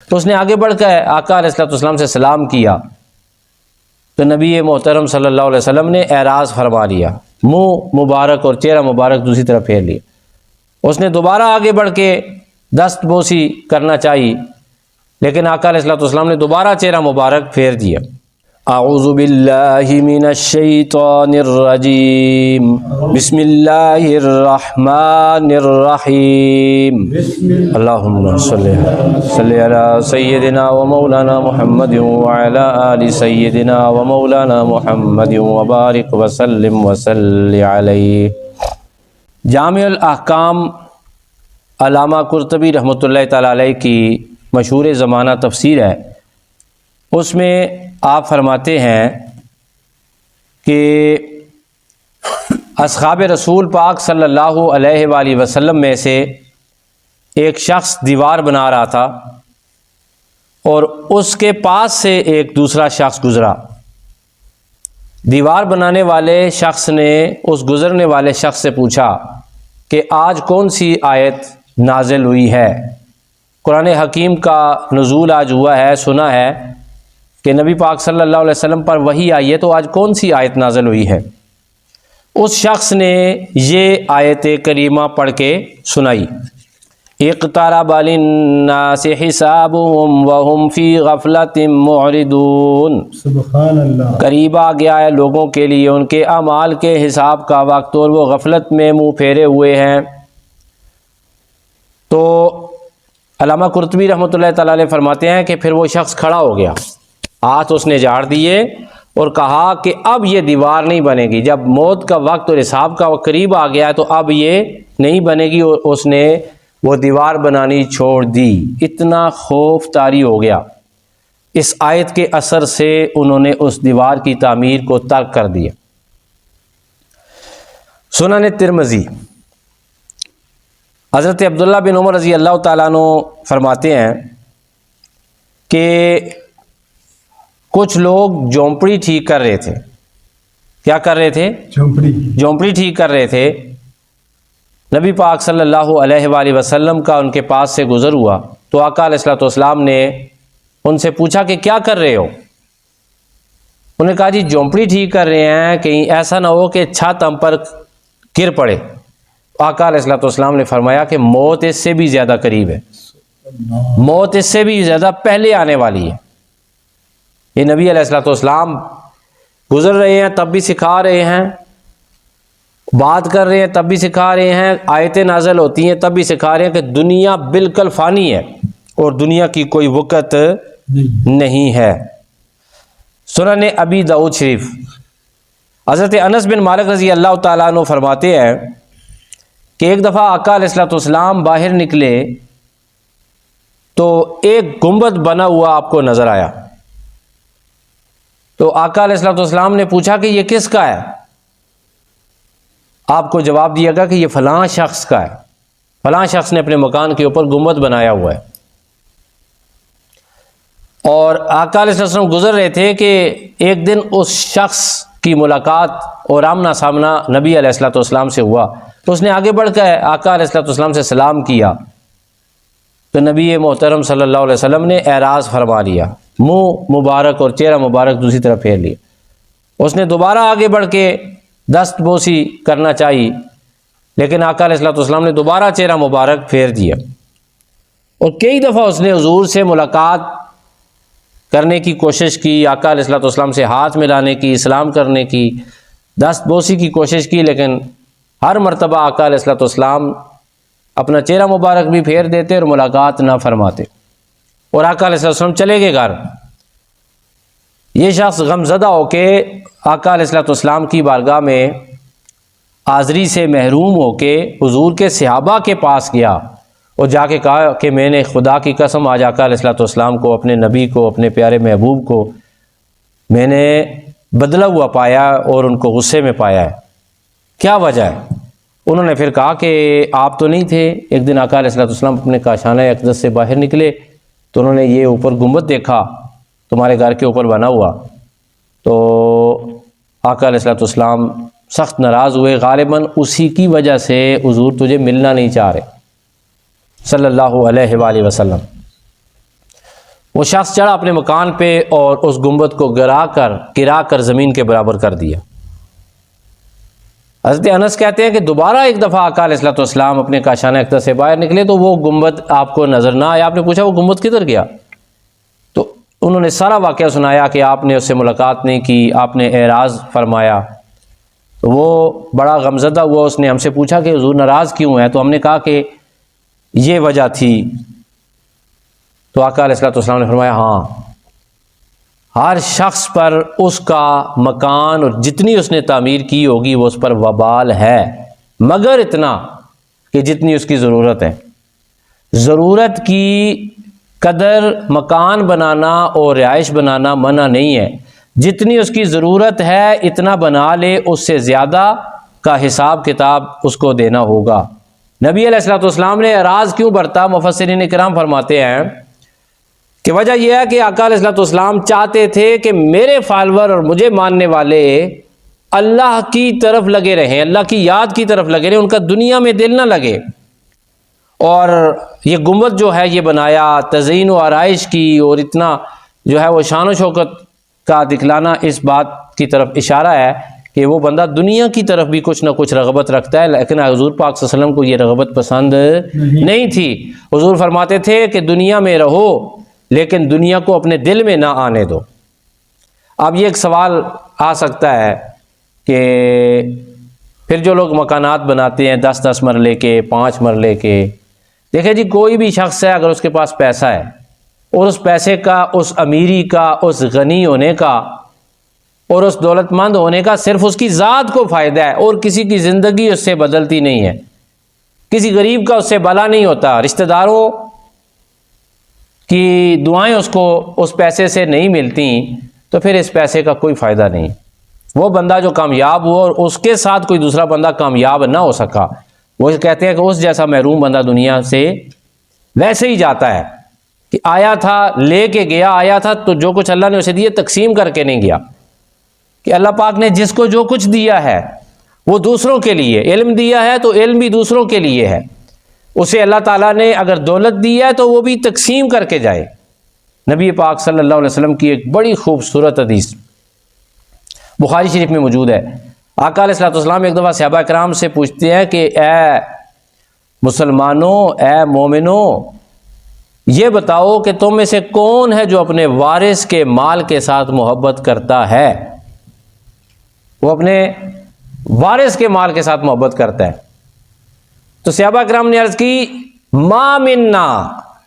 تو اس نے آگے بڑھ کر آقا علیہ السلام سے سلام کیا تو نبی محترم صلی اللہ علیہ وسلم نے اعراض فرما لیا، منہ مبارک اور چہرہ مبارک دوسری طرف پھیر لیا۔ اس نے دوبارہ آگے بڑھ کے دست بوسی کرنا چاہی، لیکن آقا علیہ السلام نے دوبارہ چہرہ مبارک پھیر دیا۔ اعوذ باللہ من الشیطان الرجیم، بسم اللہ الرحمن الرحیم، اللہم صلی علی سیدنا و مولانا محمد وعلی آل سیدنا و مولانا محمد وبارک وسلم وصلی علیہ۔ جامع الاحکام علامہ قرطبی رحمۃ اللہ تعالی علیہ کی مشہور زمانہ تفسیر ہے، اس میں آپ فرماتے ہیں کہ اصحاب رسول پاک صلی اللہ علیہ وآلہ وسلم میں سے ایک شخص دیوار بنا رہا تھا اور اس کے پاس سے ایک دوسرا شخص گزرا۔ دیوار بنانے والے شخص نے اس گزرنے والے شخص سے پوچھا کہ آج کون سی آیت نازل ہوئی ہے؟ قرآن حکیم کا نزول آج ہوا ہے، سنا ہے کہ نبی پاک صلی اللہ علیہ وسلم پر وحی آئی ہے، تو آج کون سی آیت نازل ہوئی ہے؟ اس شخص نے یہ آیت کریمہ پڑھ کے سنائی، اقترب للناس حسابهم وهم فی غفلۃ معرضون، سبحان اللہ، قریب آ گیا ہے لوگوں کے لیے ان کے اعمال کے حساب کا وقت اور وہ غفلت میں منہ پھیرے ہوئے ہیں۔ تو علامہ قرطبی رحمۃ اللہ تعالی علیہ فرماتے ہیں کہ پھر وہ شخص کھڑا ہو گیا، ہاتھ اس نے جھاڑ دیے اور کہا کہ اب یہ دیوار نہیں بنے گی، جب موت کا وقت اور حساب کا وقت قریب آ گیا ہے تو اب یہ نہیں بنے گی، اور اس نے وہ دیوار بنانی چھوڑ دی۔ اتنا خوف طاری ہو گیا اس آیت کے اثر سے، انہوں نے اس دیوار کی تعمیر کو ترک کر دیا۔ سنن ترمذی، حضرت عبداللہ بن عمر رضی اللہ تعالیٰ عنہ فرماتے ہیں کہ کچھ لوگ جھونپڑی ٹھیک کر رہے تھے۔ کیا کر رہے تھے؟ جھونپڑی ٹھیک کر رہے تھے۔ نبی پاک صلی اللہ علیہ وآلہ وسلم کا ان کے پاس سے گزر ہوا تو آقا علیہ السلام نے ان سے پوچھا کہ کیا کر رہے ہو؟ انہوں نے کہا جی جھونپڑی ٹھیک کر رہے ہیں، کہیں ایسا نہ ہو کہ چھت ہم پر گر پڑے۔ آقا علیہ السلام نے فرمایا کہ موت اس سے بھی زیادہ قریب ہے، موت اس سے بھی زیادہ پہلے آنے والی ہے۔ یہ نبی علیہ السلام گزر رہے ہیں تب بھی سکھا رہے ہیں، بات کر رہے ہیں تب بھی سکھا رہے ہیں، آیتیں نازل ہوتی ہیں تب بھی سکھا رہے ہیں کہ دنیا بالکل فانی ہے اور دنیا کی کوئی وقت نہیں ہے۔ سنن ابی داؤد شریف، حضرت انس بن مالک رضی اللہ تعالیٰ عنہ فرماتے ہیں کہ ایک دفعہ آقا علیہ السلام باہر نکلے تو ایک گنبد بنا ہوا آپ کو نظر آیا۔ تو آقا علیہ السلام نے پوچھا کہ یہ کس کا ہے؟ آپ کو جواب دیا گیا کہ یہ فلاں شخص کا ہے، فلاں شخص نے اپنے مکان کے اوپر گنبد بنایا ہوا ہے۔ اور آقا علیہ السلام گزر رہے تھے کہ ایک دن اس شخص کی ملاقات اور آمنا سامنا نبی علیہ السلام سے ہوا، تو اس نے آگے بڑھ کر آقا علیہ السلام سے سلام کیا تو نبی محترم صلی اللہ علیہ وسلم نے اعراض فرما لیا، منہ مبارک اور چہرہ مبارک دوسری طرف پھیر لیا۔ اس نے دوبارہ آگے بڑھ کے دست بوسی کرنا چاہی، لیکن آقا علیہ السلام نے دوبارہ چہرہ مبارک پھیر دیا۔ اور کئی دفعہ اس نے حضور سے ملاقات کرنے کی کوشش کی، آقا علیہ السلام سے ہاتھ ملانے کی، سلام کرنے کی، دست بوسی کی کوشش کی، لیکن ہر مرتبہ آقا علیہ السلام اپنا چہرہ مبارک بھی پھیر دیتے اور ملاقات نہ فرماتے، اور آقا علیہ السلام چلے گئے گھر۔ یہ شخص غمزدہ ہو کے آقا علیہ السلام کی بارگاہ میں حاضری سے محروم ہو کے حضور کے صحابہ کے پاس گیا اور جا کے کہا کہ میں نے خدا کی قسم آج آقا علیہ السلام کو، اپنے نبی کو، اپنے پیارے محبوب کو میں نے بدلا ہوا پایا اور ان کو غصے میں پایا ہے، کیا وجہ ہے؟ انہوں نے پھر کہا کہ آپ تو نہیں تھے، ایک دن آقا علیہ السلام اپنے کاشانہ اقدس سے باہر نکلے تو انہوں نے یہ اوپر گنبد دیکھا تمہارے گھر کے اوپر بنا ہوا، تو آقا علیہ السلام سخت ناراض ہوئے، غالباً اسی کی وجہ سے حضور تجھے ملنا نہیں چاہ رہے صلی اللہ علیہ وآلہ وسلم۔ وہ شخص چڑھا اپنے مکان پہ اور اس گنبد کو گرا کر زمین کے برابر کر دیا۔ حضرت انس کہتے ہیں کہ دوبارہ ایک دفعہ آقا علیہ الصلوۃ والسلام اپنے کاشانہ اختر سے باہر نکلے تو وہ گنبد آپ کو نظر نہ آیا۔ آپ نے پوچھا وہ گنبد کدھر گیا؟ تو انہوں نے سارا واقعہ سنایا کہ آپ نے اس سے ملاقات نہیں کی، آپ نے اعراض فرمایا۔ تو وہ بڑا غمزدہ ہوا، اس نے ہم سے پوچھا کہ حضور ناراض کیوں ہیں؟ تو ہم نے کہا کہ یہ وجہ تھی۔ تو آقا علیہ الصلوۃ والسلام نے فرمایا ہاں، ہر شخص پر اس کا مکان اور جتنی اس نے تعمیر کی ہوگی وہ اس پر وبال ہے، مگر اتنا کہ جتنی اس کی ضرورت ہے۔ ضرورت کی قدر مکان بنانا اور رہائش بنانا منع نہیں ہے، جتنی اس کی ضرورت ہے اتنا بنا لے، اس سے زیادہ کا حساب کتاب اس کو دینا ہوگا۔ نبی علیہ الصلوۃ والسلام نے اعراض کیوں برتا؟ مفسرین کرام فرماتے ہیں کہ وجہ یہ ہے کہ آقا علیہ الصلوۃ والسلام چاہتے تھے کہ میرے فالور اور مجھے ماننے والے اللہ کی طرف لگے رہیں، اللہ کی یاد کی طرف لگے رہیں، ان کا دنیا میں دل نہ لگے۔ اور یہ گنبد جو ہے یہ بنایا تزئین و آرائش کی، اور اتنا جو ہے وہ شان و شوکت کا دکھلانا اس بات کی طرف اشارہ ہے کہ وہ بندہ دنیا کی طرف بھی کچھ نہ کچھ رغبت رکھتا ہے، لیکن حضور پاک صلی اللہ علیہ وسلم کو یہ رغبت پسند نہیں تھی۔ حضور فرماتے تھے کہ دنیا میں رہو لیکن دنیا کو اپنے دل میں نہ آنے دو۔ اب یہ ایک سوال آ سکتا ہے کہ پھر جو لوگ مکانات بناتے ہیں 10 مرلے کے، 5 مرلے کے، دیکھیں جی کوئی بھی شخص ہے اگر اس کے پاس پیسہ ہے اور اس پیسے کا، اس امیری کا، اس غنی ہونے کا اور اس دولت مند ہونے کا صرف اس کی ذات کو فائدہ ہے اور کسی کی زندگی اس سے بدلتی نہیں ہے، کسی غریب کا اس سے بھلا نہیں ہوتا، رشتہ داروں کی دعائیں اس کو اس پیسے سے نہیں ملتی، تو پھر اس پیسے کا کوئی فائدہ نہیں۔ وہ بندہ جو کامیاب ہوا اور اس کے ساتھ کوئی دوسرا بندہ کامیاب نہ ہو سکا، وہ کہتے ہیں کہ اس جیسا محروم بندہ دنیا سے ویسے ہی جاتا ہے کہ آیا تھا، لے کے گیا، آیا تھا تو جو کچھ اللہ نے اسے دیا تقسیم کر کے نہیں گیا، کہ اللہ پاک نے جس کو جو کچھ دیا ہے وہ دوسروں کے لیے، علم دیا ہے تو علم بھی دوسروں کے لیے ہے، اسے اللہ تعالیٰ نے اگر دولت دی ہے تو وہ بھی تقسیم کر کے جائے۔ نبی پاک صلی اللہ علیہ وسلم کی ایک بڑی خوبصورت حدیث بخاری شریف میں موجود ہے۔ آقا علیہ الصلوۃ والسلام ایک دفعہ صحابہ کرام سے پوچھتے ہیں کہ اے مسلمانوں، اے مومنوں، یہ بتاؤ کہ تم میں سے کون ہے جو اپنے وارث کے مال کے ساتھ محبت کرتا ہے؟ وہ اپنے وارث کے مال کے ساتھ محبت کرتا ہے۔ تو صحابہ کرام نے عرض کی ما منا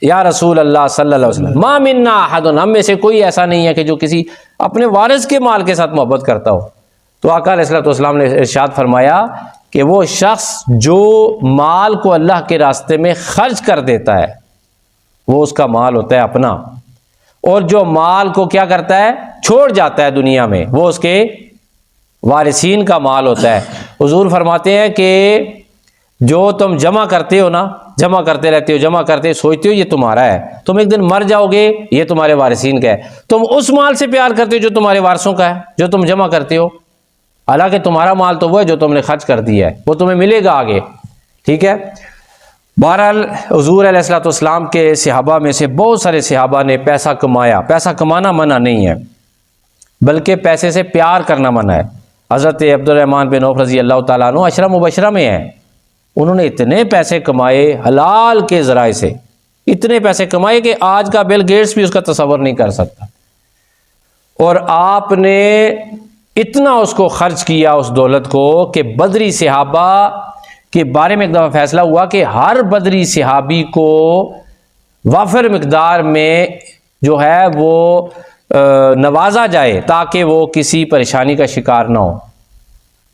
یا رسول اللہ صلی اللہ علیہ وسلم، ما منا احد، ہم میں سے کوئی ایسا نہیں ہے کہ جو کسی اپنے وارث کے مال کے ساتھ محبت کرتا ہو۔ تو آقا علیہ الصلوۃ والسلام نے ارشاد فرمایا کہ وہ شخص جو مال کو اللہ کے راستے میں خرچ کر دیتا ہے وہ اس کا مال ہوتا ہے اپنا، اور جو مال کو کیا کرتا ہے چھوڑ جاتا ہے دنیا میں وہ اس کے وارثین کا مال ہوتا ہے۔ حضور فرماتے ہیں کہ جو تم جمع کرتے ہو نا، جمع کرتے رہتے ہو، جمع کرتے سوچتے ہو یہ تمہارا ہے، تم ایک دن مر جاؤ گے یہ تمہارے وارثین کا ہے، تم اس مال سے پیار کرتے ہو جو تمہارے وارثوں کا ہے، جو تم جمع کرتے ہو، حالانکہ تمہارا مال تو وہ ہے جو تم نے خرچ کر دیا ہے، وہ تمہیں ملے گا آگے، ٹھیک ہے۔ بہرحال حضور علیہ الصلوۃ والسلام کے صحابہ میں سے بہت سارے صحابہ نے پیسہ کمایا۔ پیسہ کمانا منع نہیں ہے بلکہ پیسے سے پیار کرنا منع ہے۔ حضرت عبد الرحمن بن عوف رضی اللہ تعالیٰ عنہ عشرہ مبشرہ میں ہیں، انہوں نے اتنے پیسے کمائے حلال کے ذرائع سے، اتنے پیسے کمائے کہ آج کا بل گیٹس بھی اس کا تصور نہیں کر سکتا، اور آپ نے اتنا اس کو خرچ کیا اس دولت کو کہ بدری صحابہ کے بارے میں ایک دفعہ فیصلہ ہوا کہ ہر بدری صحابی کو وافر مقدار میں جو ہے وہ نوازا جائے تاکہ وہ کسی پریشانی کا شکار نہ ہو۔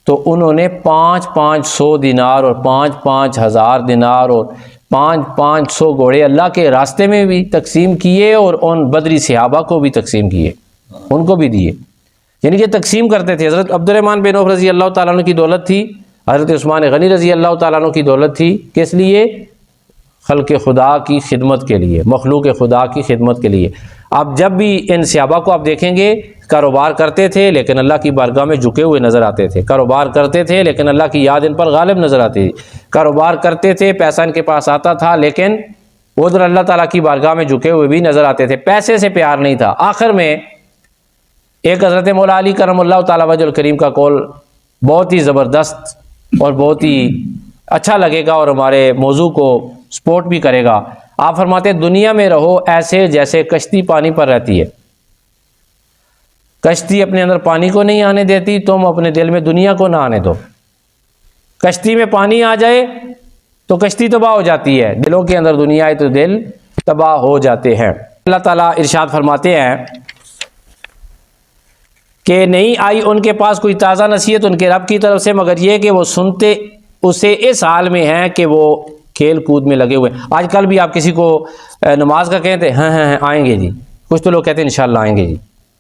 تو انہوں نے 500 دینار اور 5,000 دینار اور 500 گھوڑے اللہ کے راستے میں بھی تقسیم کیے اور ان بدری صحابہ کو بھی تقسیم کیے، ان کو بھی دیے، یعنی کہ تقسیم کرتے تھے۔ حضرت عبد الرحمن بن عوف رضی اللہ تعالیٰ عنہ کی دولت تھی، حضرت عثمان غنی رضی اللہ تعالیٰ عنہ کی دولت تھی، کس لیے؟ خلق خدا کی خدمت کے لیے، مخلوق خدا کی خدمت کے لیے۔ اب جب بھی ان صحابہ کو آپ دیکھیں گے کاروبار کرتے تھے لیکن اللہ کی بارگاہ میں جھکے ہوئے نظر آتے تھے، کاروبار کرتے تھے لیکن اللہ کی یاد ان پر غالب نظر آتی تھی، کاروبار کرتے تھے، پیسہ ان کے پاس آتا تھا لیکن وہ ادھر اللہ تعالیٰ کی بارگاہ میں جھکے ہوئے بھی نظر آتے تھے، پیسے سے پیار نہیں تھا۔ آخر میں ایک حضرت مولا علی کرم اللہ تعالیٰ وجہ الکریم کا قول بہت ہی زبردست اور بہت ہی اچھا لگے گا اور ہمارے موضوع کو سپورٹ بھی کرے گا۔ آپ فرماتے ہیں دنیا میں رہو ایسے جیسے کشتی پانی پر رہتی ہے۔ کشتی اپنے اندر پانی کو نہیں آنے دیتی، تم اپنے دل میں دنیا کو نہ آنے دو۔ کشتی میں پانی آ جائے تو کشتی تباہ ہو جاتی ہے، دلوں کے اندر دنیا ہے تو دل تباہ ہو جاتے ہیں۔ اللہ تعالیٰ ارشاد فرماتے ہیں کہ نہیں آئی ان کے پاس کوئی تازہ نصیحت ان کے رب کی طرف سے مگر یہ کہ وہ سنتے اسے اس حال میں ہیں کہ وہ کھیل کود میں لگے ہوئے۔ آج کل بھی آپ کسی کو نماز کا کہتے ہیں ہاں آئیں گے جی، کچھ تو لوگ کہتے ہیں انشاءاللہ آئیں گے جی،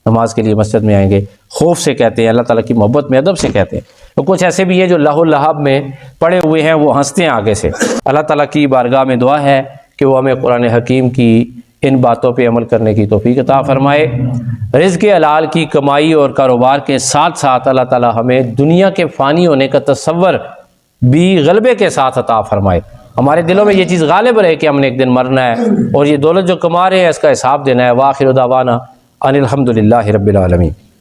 نماز کے لیے مسجد میں آئیں گے، خوف سے کہتے ہیں، اللہ تعالیٰ کی محبت میں ادب سے کہتے ہیں۔ تو کچھ ایسے بھی ہیں جو لہو لہب میں پڑے ہوئے ہیں، وہ ہنستے ہیں آگے سے۔ اللہ تعالیٰ کی بارگاہ میں دعا ہے کہ وہ ہمیں قرآن حکیم کی ان باتوں پہ عمل کرنے کی توفیق عطا فرمائے۔ رزق حلال کی کمائی اور کاروبار کے ساتھ ساتھ اللہ تعالیٰ ہمیں دنیا کے فانی ہونے کا تصور بھی غلبے کے ساتھ عطا فرمائے۔ ہمارے دلوں میں یہ چیز غالب رہے کہ ہم نے ایک دن مرنا ہے اور یہ دولت جو کما رہے ہیں اس کا حساب دینا ہے۔ وآخر دعوانا ان الحمد للہ رب العالمین۔